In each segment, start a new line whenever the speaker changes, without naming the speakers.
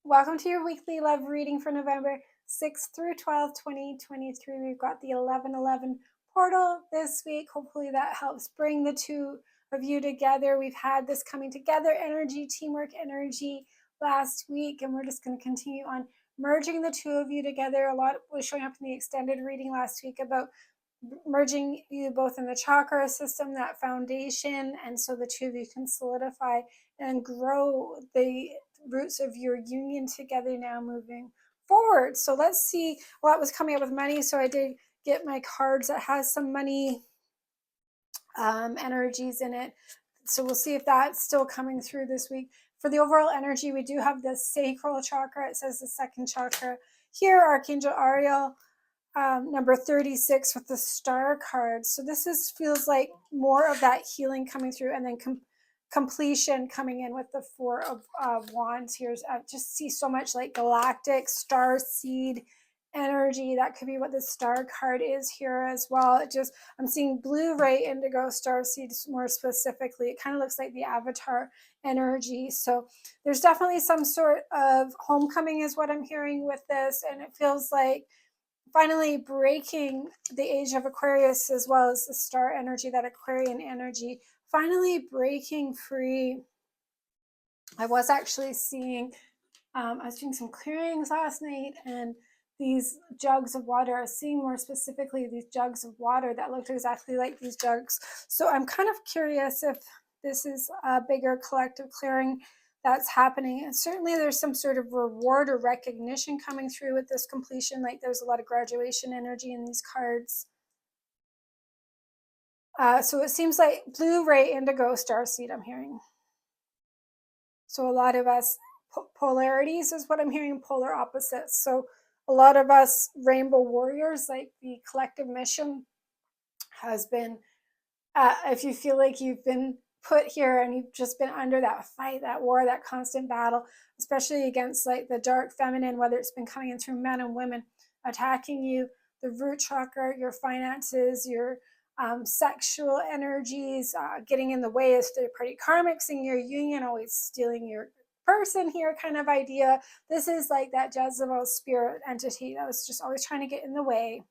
Welcome to your weekly love reading for November 6th through 12th, 2023. We've got the 1111 portal this week. Hopefully that helps bring the two of you together. We've had this coming together energy, teamwork energy last week, and we're just going to continue on merging the two of you together. A lot was showing up in the extended reading last week about merging you both in the chakra system, that foundation, and so the two of you can solidify and grow the roots of your union together now moving forward. So let's see. Well, that was coming up with money, so I did get my cards that has some money energies in it. So we'll see if that's still coming through this week. For the overall energy, we do have the sacral chakra. It says the second chakra here, Archangel Ariel, number 36 with the star card. So this feels like more of that healing coming through, and then completion coming in with the Four of Wands here. I just see so much like galactic star seed energy. That could be what the star card is here as well. I'm seeing blue, ray, indigo, star seeds more specifically. It kind of looks like the avatar energy. So there's definitely some sort of homecoming is what I'm hearing with this, and it feels like finally breaking the age of Aquarius as well as the star energy, that Aquarian energy, finally breaking free. I was actually seeing, I was doing some clearings last night, and these jugs of water, I was seeing more specifically these jugs of water that looked exactly like these jugs. So I'm kind of curious if this is a bigger collective clearing that's happening. And certainly there's some sort of reward or recognition coming through with this completion. Like there's a lot of graduation energy in these cards. So it seems like blue, ray, indigo, starseed I'm hearing. So a lot of us, polarities is what I'm hearing, polar opposites. So a lot of us rainbow warriors, like the collective mission has been, if you feel like you've been put here and you've just been under that fight, that war, that constant battle, especially against like the dark feminine, whether it's been coming in through men and women attacking you, the root chakra, your finances, your sexual energies, getting in the way of third-party karmics in your union, always stealing your person here kind of idea. This is like that Jezebel spirit entity that was just always trying to get in the way.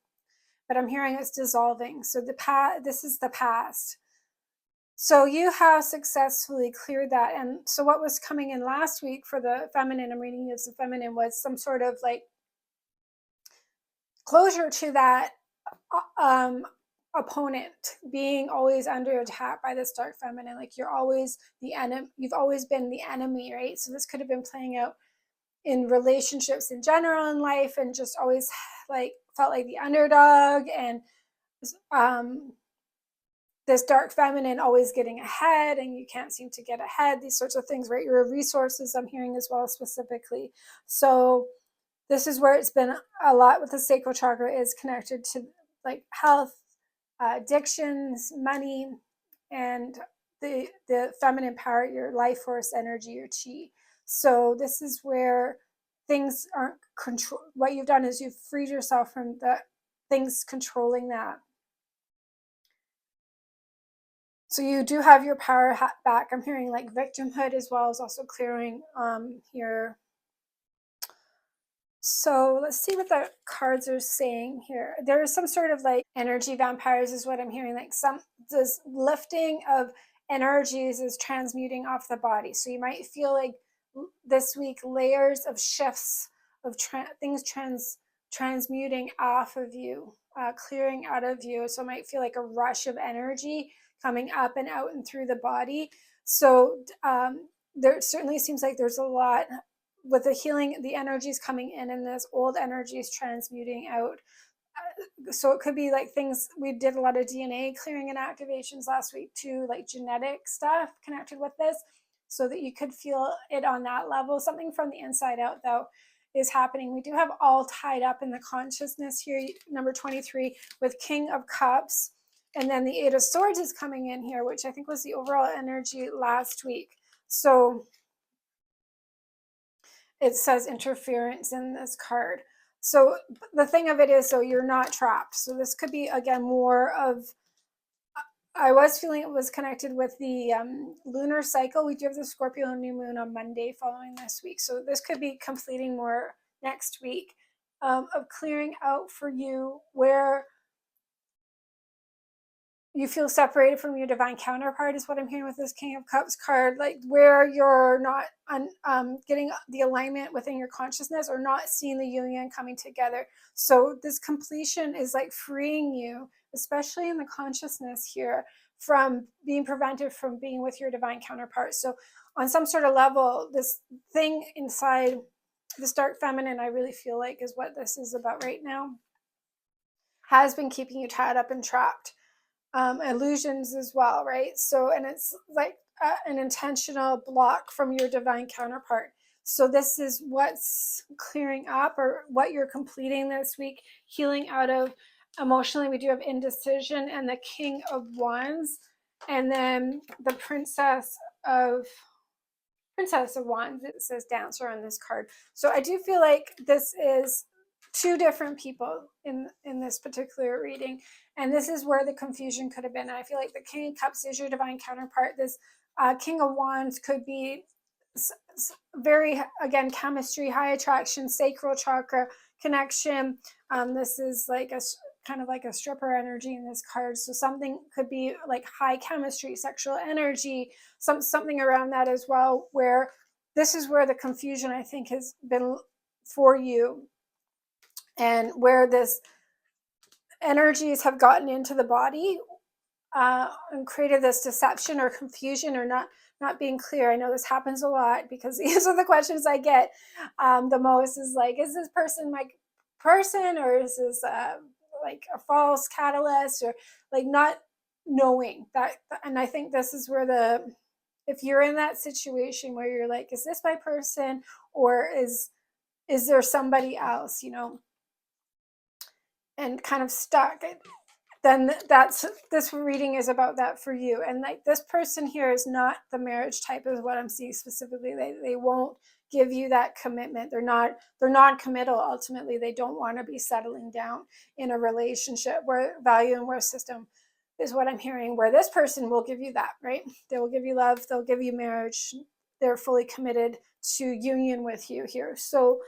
But I'm hearing it's dissolving. So this is the past. So you have successfully cleared that. And so what was coming in last week for the feminine, I'm reading as the feminine, was some sort of like closure to that opponent being always under attack by this dark feminine. Like you're always the enemy, you've always been the enemy, right? So this could have been playing out in relationships in general in life, and just always like felt like the underdog, and this dark feminine always getting ahead, and you can't seem to get ahead, these sorts of things, right? Your resources I'm hearing as well specifically. So this is where it's been a lot with the sacral chakra, is connected to like health, addictions, money, and the feminine power, your life force energy, your chi. So this is where things aren't control. What you've done is you've freed yourself from the things controlling that. So you do have your power back. I'm hearing like victimhood as well is also clearing here. So let's see what the cards are saying here. There is some sort of like energy vampires is what I'm hearing. Like this lifting of energies is transmuting off the body. So you might feel like this week layers of shifts of things transmuting off of you, clearing out of you. So it might feel like a rush of energy coming up and out and through the body. So there certainly seems like there's a lot with the healing, the energies coming in, and this old energies transmuting out. So it could be like things, we did a lot of DNA clearing and activations last week too, like genetic stuff connected with this, so that you could feel it on that level. Something from the inside out though is happening. We do have all tied up in the consciousness here, number 23 with King of Cups, and then the Eight of Swords is coming in here, which I think was the overall energy last week. So it says interference in this card. So the thing of it is, so you're not trapped. So this could be, again, more of I was feeling it was connected with the lunar cycle. We do have the Scorpio new moon on Monday following this week. So this could be completing more next week, of clearing out for you where you feel separated from your divine counterpart, is what I'm hearing with this King of Cups card, like where you're not getting the alignment within your consciousness, or not seeing the union coming together. So this completion is like freeing you, especially in the consciousness here, from being prevented from being with your divine counterpart. So on some sort of level, this thing inside, this dark feminine, I really feel like is what this is about right now, has been keeping you tied up and trapped. Illusions as well, right? So, and it's like an intentional block from your divine counterpart. So this is what's clearing up, or what you're completing this week, healing out of. Emotionally, we do have indecision and the King of Wands, and then the Princess of Wands. It says Dancer on this card. So I do feel like this is two different people in this particular reading, and this is where the confusion could have been. And I feel like the King of Cups is your divine counterpart. This King of Wands could be very, again, chemistry, high attraction, sacral chakra connection. This is like a kind of like a stripper energy in this card. So something could be like high chemistry, sexual energy, something around that as well, where this is where the confusion, I think, has been for you, and where this energies have gotten into the body, and created this deception or confusion, or not being clear. I know this happens a lot, because these are the questions I get the most, is like, is this person my person, or is this like a false catalyst, or like not knowing that. And I think this is where if you're in that situation where you're like, is this my person, or is there somebody else, and kind of stuck, then this reading is about that for you. And like, this person here is not the marriage type, is what I'm seeing specifically. They won't give you that commitment. They're non-committal. Ultimately, they don't want to be settling down in a relationship where value and worth system is what I'm hearing, where this person will give you that, right? They will give you love, they'll give you marriage, they're fully committed to union with you here. So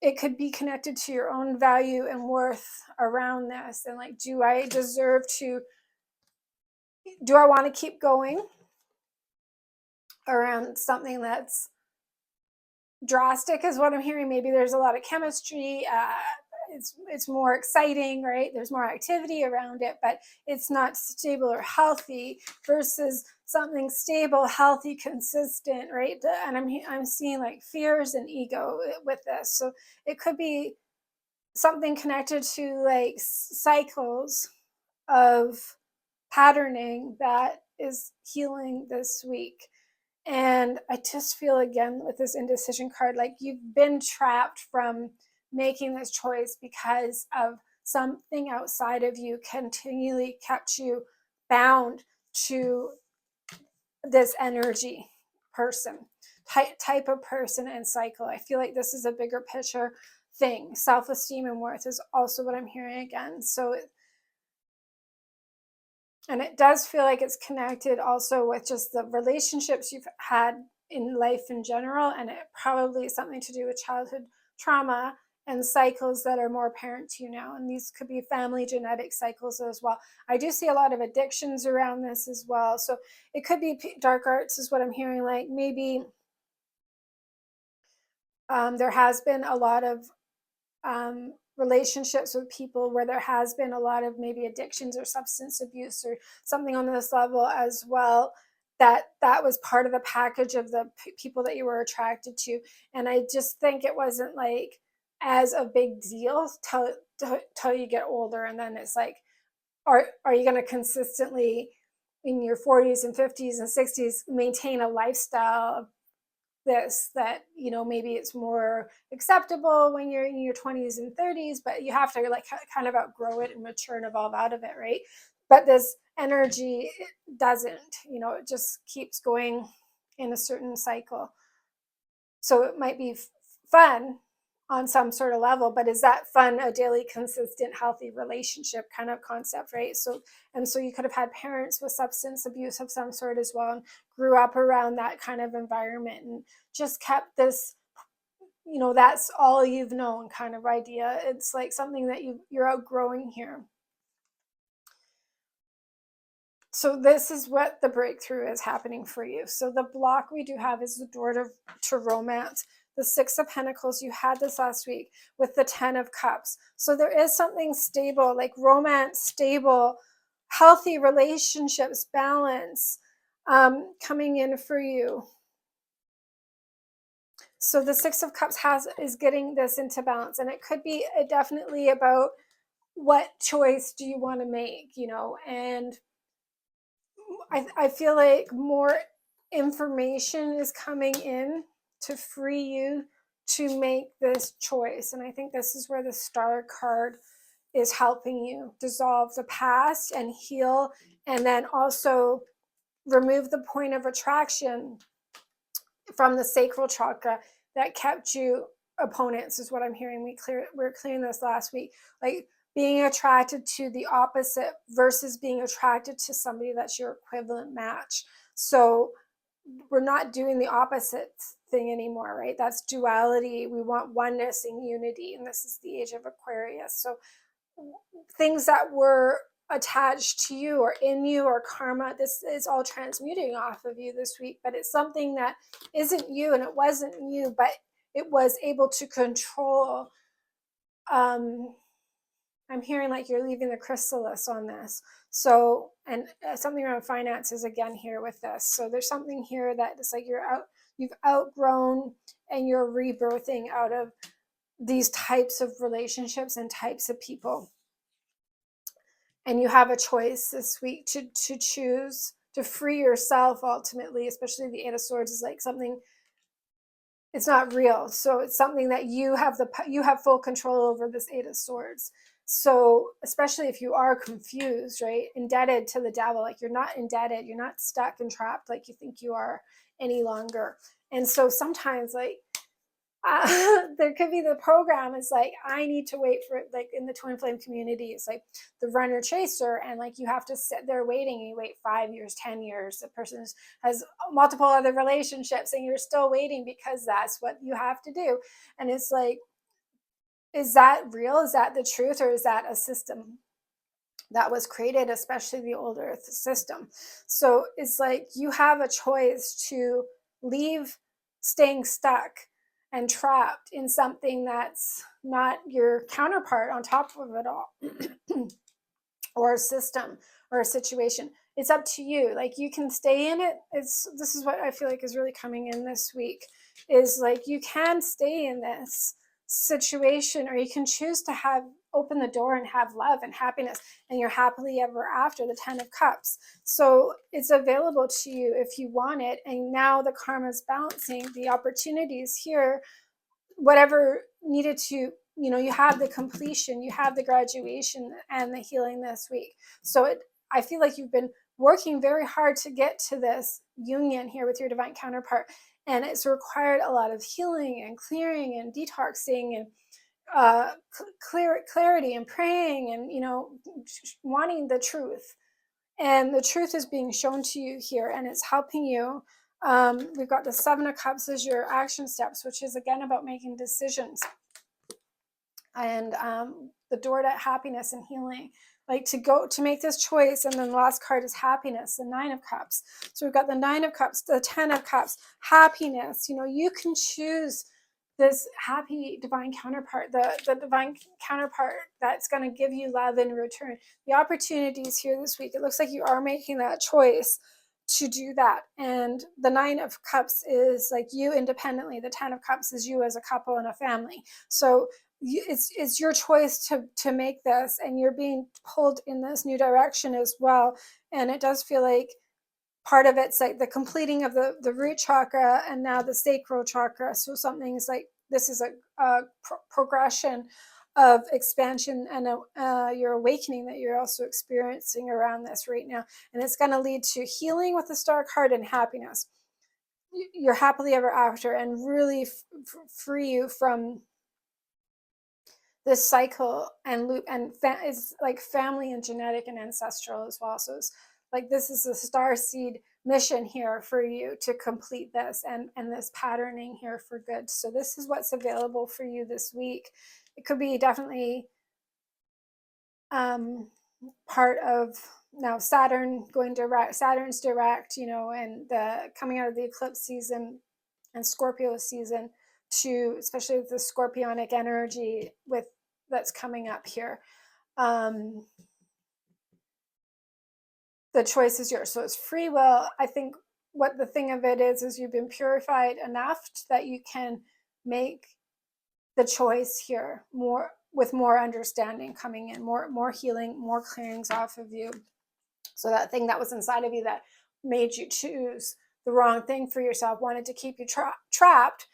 it could be connected to your own value and worth around this. And like, do I want to keep going around something that's drastic, is what I'm hearing. Maybe there's a lot of chemistry, it's more exciting, right? There's more activity around it, but it's not stable or healthy, versus something stable, healthy, consistent, right? And I'm seeing like fears and ego with this. So it could be something connected to like cycles of patterning that is healing this week. And I just feel, again, with this indecision card, like you've been trapped from making this choice because of something outside of you continually kept you bound to this energy, person, type of person, and cycle. I feel like this is a bigger picture thing. Self-esteem and worth is also what I'm hearing again. So and it does feel like it's connected also with just the relationships you've had in life in general, and it probably is something to do with childhood trauma and cycles that are more apparent to you now. And these could be family genetic cycles as well. I do see a lot of addictions around this as well. So it could be dark arts, is what I'm hearing. Like maybe there has been a lot of relationships with people where there has been a lot of maybe addictions or substance abuse or something on this level as well, that was part of the package of the people that you were attracted to. And I just think it wasn't like as a big deal till you get older, and then it's like, are you going to consistently in your 40s and 50s and 60s maintain a lifestyle of that maybe it's more acceptable when you're in your 20s and 30s, but you have to like kind of outgrow it and mature and evolve out of it, right? But this energy, it doesn't, it just keeps going in a certain cycle. So it might be fun on some sort of level, but is that fun, a daily, consistent, healthy relationship kind of concept, right? So, and so you could have had parents with substance abuse of some sort as well, and grew up around that kind of environment and just kept this, that's all you've known kind of idea. It's like something that you're outgrowing here. So this is what the breakthrough is happening for you. So the block we do have is the door to romance. The Six of Pentacles, you had this last week with the Ten of Cups. So there is something stable, like romance, stable, healthy relationships, balance coming in for you. So the Six of Cups is getting this into balance, and it could be definitely about what choice do you want to make, and I feel like more information is coming in to free you to make this choice. And I think this is where the Star card is helping you dissolve the past and heal, and then also remove the point of attraction from the sacral chakra that kept you opponents, is what I'm hearing. We're clearing this last week. Like being attracted to the opposite versus being attracted to somebody that's your equivalent match. So we're not doing the opposite thing anymore, right? That's duality. We want oneness and unity, and this is the age of Aquarius. So things that were attached to you or in you or karma, this is all transmuting off of you this week, but it's something that isn't you, and it wasn't you, but it was able to control. I'm hearing like you're leaving the chrysalis on this. So, and something around finances again here with this. So there's something here that it's like you've outgrown and you're rebirthing out of these types of relationships and types of people. And you have a choice this week to choose to free yourself ultimately, especially the Eight of Swords is like something, it's not real. So it's something that you have full control over, this Eight of Swords. So especially if you are confused, right? Indebted to the devil, like you're not indebted, you're not stuck and trapped like you think you are any longer. And so sometimes like there could be the program is like, I need to wait for it, like in the twin flame community, it's like the runner chaser, and like you have to sit there waiting, and you wait 5 years, 10 years, the person has multiple other relationships and you're still waiting because that's what you have to do. And it's like, is that real? Is that the truth? Or is that a system that was created, especially the old earth system? So it's like you have a choice to leave staying stuck and trapped in something that's not your counterpart on top of it all, or a system or a situation. It's up to you. Like you can stay in it. This is what I feel like is really coming in this week, is like you can stay in this situation, or you can choose to open the door and have love and happiness, and you're happily ever after, the Ten of Cups. So it's available to you if you want it. And now the karma's balancing the opportunities here. Whatever needed to, you have the completion, you have the graduation and the healing this week. So I feel like you've been working very hard to get to this union here with your divine counterpart, and it's required a lot of healing and clearing and detoxing and clarity and praying and wanting the truth. And the truth is being shown to you here, and it's helping you. We've got the Seven of Cups as your action steps, which is again about making decisions, and the door to happiness and healing, like to make this choice. And then the last card is happiness, the Nine of Cups. So we've got the Nine of Cups, the Ten of Cups, happiness. You can choose this happy divine counterpart, the divine counterpart that's going to give you love in return. The opportunities here this week, it looks like you are making that choice to do that. And the Nine of Cups is like you independently. The Ten of Cups is you as a couple and a family. So it's your choice to make this, and you're being pulled in this new direction as well. And it does feel like part of it's like the completing of the root chakra and now the sacral chakra. So something is like, this is a progression of expansion and your awakening that you're also experiencing around this right now. And it's going to lead to healing with the Star card and happiness. You're happily ever after, and really free you from this cycle and loop, and it's like family and genetic and ancestral as well. So it's like this is a star seed mission here for you to complete this, and this patterning here for good. So this is what's available for you this week. It could be definitely part of now Saturn going direct, Saturn's direct, and the coming out of the eclipse season and Scorpio season, to especially with the scorpionic energy with that's coming up here. The choice is yours. So it's free will. I think what the thing of it is you've been purified enough that you can make the choice here more with more understanding coming in, more healing, more clearings off of you. So that thing that was inside of you that made you choose the wrong thing for yourself, wanted to keep you trapped,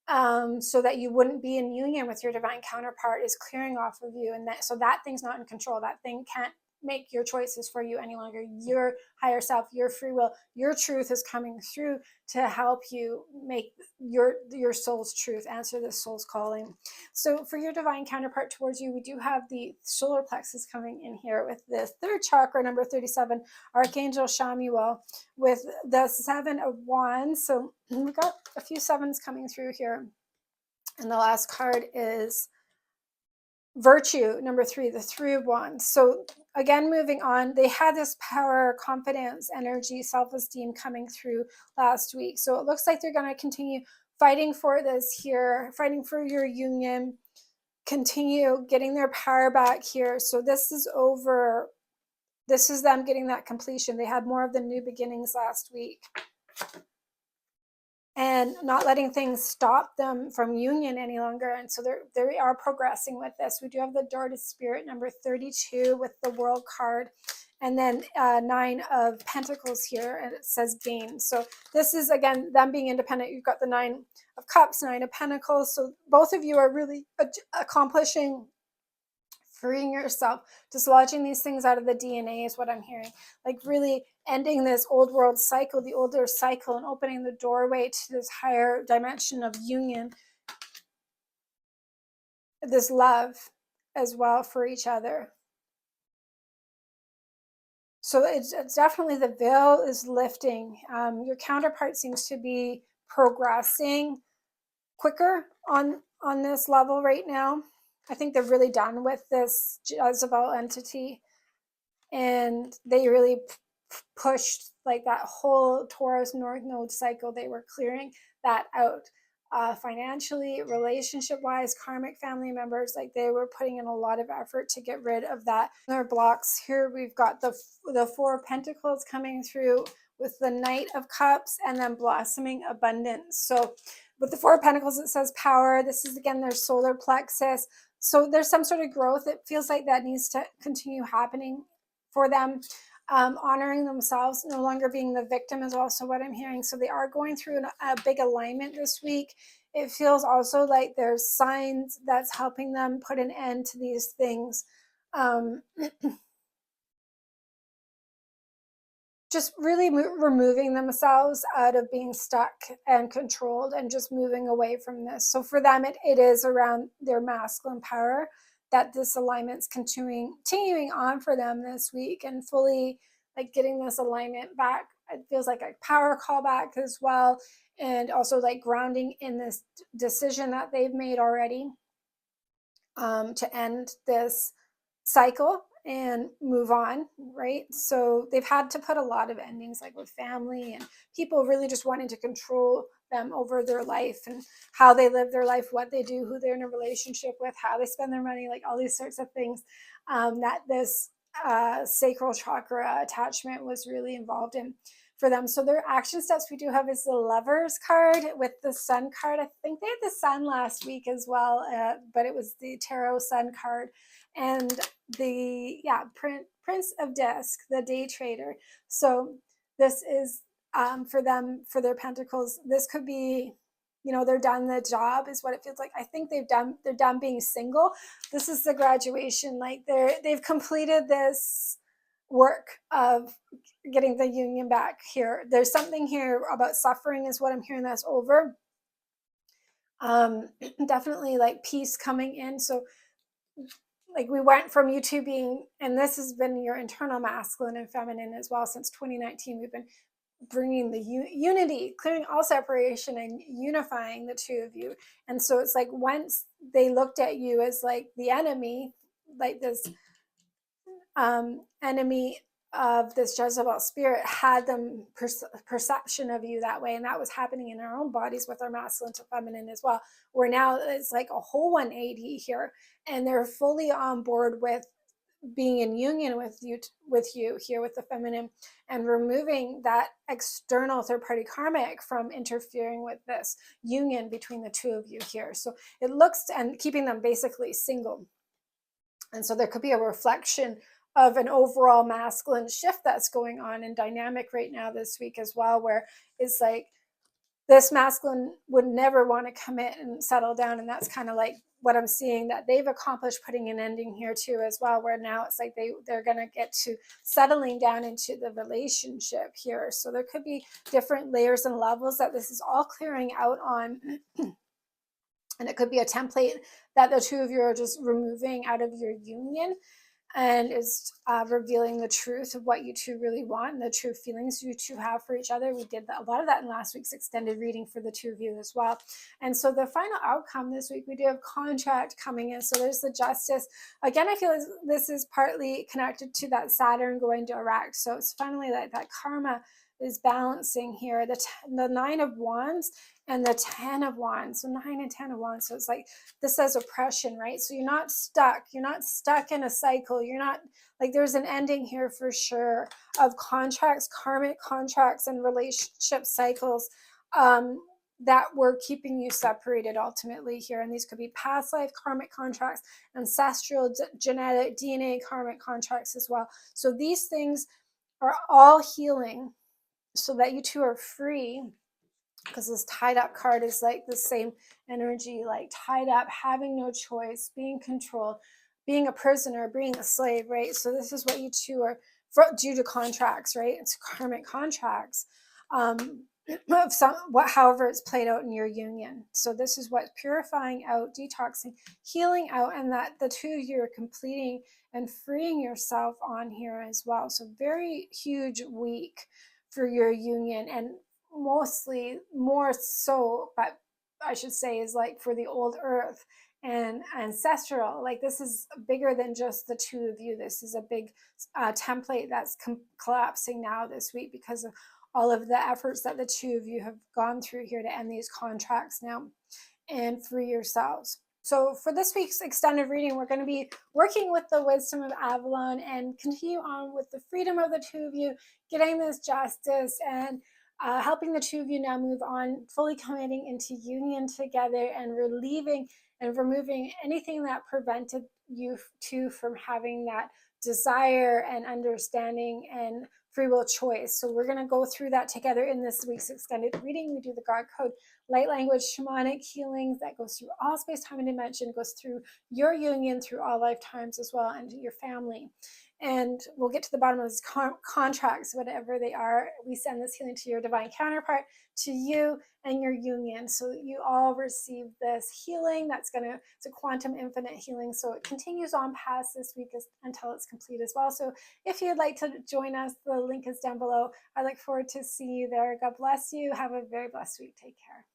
so that you wouldn't be in union with your divine counterpart, is clearing off of you. And that, so that thing's not in control. That thing can't make your choices for you any longer. Your higher self, your free will, your truth is coming through to help you make your soul's truth, answer this soul's calling. So for your divine counterpart towards you, we do have the solar plexus coming in here with the third chakra, number 37, Archangel Chamuel, with the 7 of Wands. So we got a few sevens coming through here. And the last card is Virtue, number 3, the 3 of Wands. So again, moving on, they had this power, confidence, energy, self-esteem coming through last week. So it looks like they're going to continue fighting for this here, fighting for your union, continue getting their power back here. So this is over. This is them getting that completion. They had more of the new beginnings last week, and not letting things stop them from union any longer. And so they are progressing with this. We do have the Door to Spirit, number 32, with the World card, and then 9 of Pentacles here, and it says gain. So this is, again, them being independent. You've got the 9 of Cups, 9 of Pentacles. So both of you are really accomplishing freeing yourself, dislodging these things out of the DNA is what I'm hearing. Like really ending this old world cycle, the older cycle, and opening the doorway to this higher dimension of union, this love as well for each other. So it's definitely, the veil is lifting. Your counterpart seems to be progressing quicker on this level right now. I think they're really done with this Jezebel entity, and they really pushed like that whole Taurus North Node cycle. They were clearing that out, financially, relationship wise, karmic family members. Like they were putting in a lot of effort to get rid of that. Their blocks here. We've got the 4 of Pentacles coming through with the Knight of Cups, and then blossoming abundance. So with the 4 of Pentacles, it says power. This is again their solar plexus. So there's some sort of growth. It feels like that needs to continue happening for them. Honoring themselves, no longer being the victim is also what I'm hearing. So they are going through a big alignment this week. It feels also like there's signs that's helping them put an end to these things. Just really removing themselves out of being stuck and controlled, and just moving away from this. So for them, it is around their masculine power that this alignment's continuing on for them this week, and fully like getting this alignment back. It feels like a power callback as well, and also like grounding in this decision that they've made already, to end this cycle and move on, right? So they've had to put a lot of endings, like with family and people really just wanting to control them over their life and how they live their life, what they do, who they're in a relationship with, how they spend their money, like all these sorts of things, that this sacral chakra attachment was really involved in for them. So their action steps we do have is the Lovers card with the Sun card. I think they had the Sun last week as well, but it was the Tarot Sun card. And the Prince of Disc, the Day Trader. So this is for them, for their Pentacles. This could be, they're done the job is what it feels like. I think they're done being single. This is the graduation. Like they've completed this work of getting the union back here. There's something here about suffering is what I'm hearing that's over. Definitely like peace coming in. So like we went from you two being, and this has been your internal masculine and feminine as well since 2019. We've been bringing the unity, clearing all separation and unifying the two of you. And so it's like once they looked at you as like the enemy, like this enemy of this Jezebel spirit, had them perception of you that way, and that was happening in our own bodies with our masculine to feminine as well. Where now it's like a whole 180 here, and they're fully on board with being in union with you here with the feminine, and removing that external third party karmic from interfering with this union between the two of you here. So it looks, and keeping them basically single. And so there could be a reflection of an overall masculine shift that's going on in dynamic right now this week as well, where it's like this masculine would never want to commit and settle down. And that's kind of like what I'm seeing that they've accomplished, putting an ending here too as well, where now it's like they're going to get to settling down into the relationship here. So there could be different layers and levels that this is all clearing out on. And it could be a template that the two of you are just removing out of your union, and is revealing the truth of what you two really want and the true feelings you two have for each other. We did a lot of that in last week's extended reading for the two of you as well. And so the final outcome this week, we do have contract coming in. So there's the justice. Again, I feel this is partly connected to that Saturn going direct. So it's finally like that karma is balancing here. The 9 of Wands and the 10 of Wands. So 9 and 10 of Wands. So it's like this says oppression, right? So you're not stuck. You're not stuck in a cycle. You're not like, there's an ending here for sure of contracts, karmic contracts, and relationship cycles that were keeping you separated ultimately here. And these could be past life karmic contracts, ancestral genetic DNA karmic contracts as well. So these things are all healing so that you two are free, because this tied up card is like the same energy, like tied up, having no choice, being controlled, being a prisoner, being a slave, right? So this is what you two are due to contracts, right? It's karmic contracts of however it's played out in your union. So this is what's purifying out, detoxing, healing out, and that the two of you are completing and freeing yourself on here as well. So very huge week for your union, and mostly more so, but I should say, is like for the old earth and ancestral. Like this is bigger than just the two of you. This is a big template that's collapsing now this week because of all of the efforts that the two of you have gone through here to end these contracts now and free yourselves. So for this week's extended reading, we're going to be working with the wisdom of Avalon and continue on with the freedom of the two of you, getting this justice, and helping the two of you now move on, fully committing into union together and relieving and removing anything that prevented you two from having that desire and understanding and free will choice. So we're going to go through that together in this week's extended reading. We do the God Code light language shamanic healings that goes through all space, time, and dimension, goes through your union through all lifetimes as well, and your family. And we'll get to the bottom of those contracts, whatever they are. We send this healing to your divine counterpart, to you and your union. So you all receive this healing it's a quantum infinite healing. So it continues on past this week until it's complete as well. So if you'd like to join us, the link is down below. I look forward to seeing you there. God bless you. Have a very blessed week. Take care.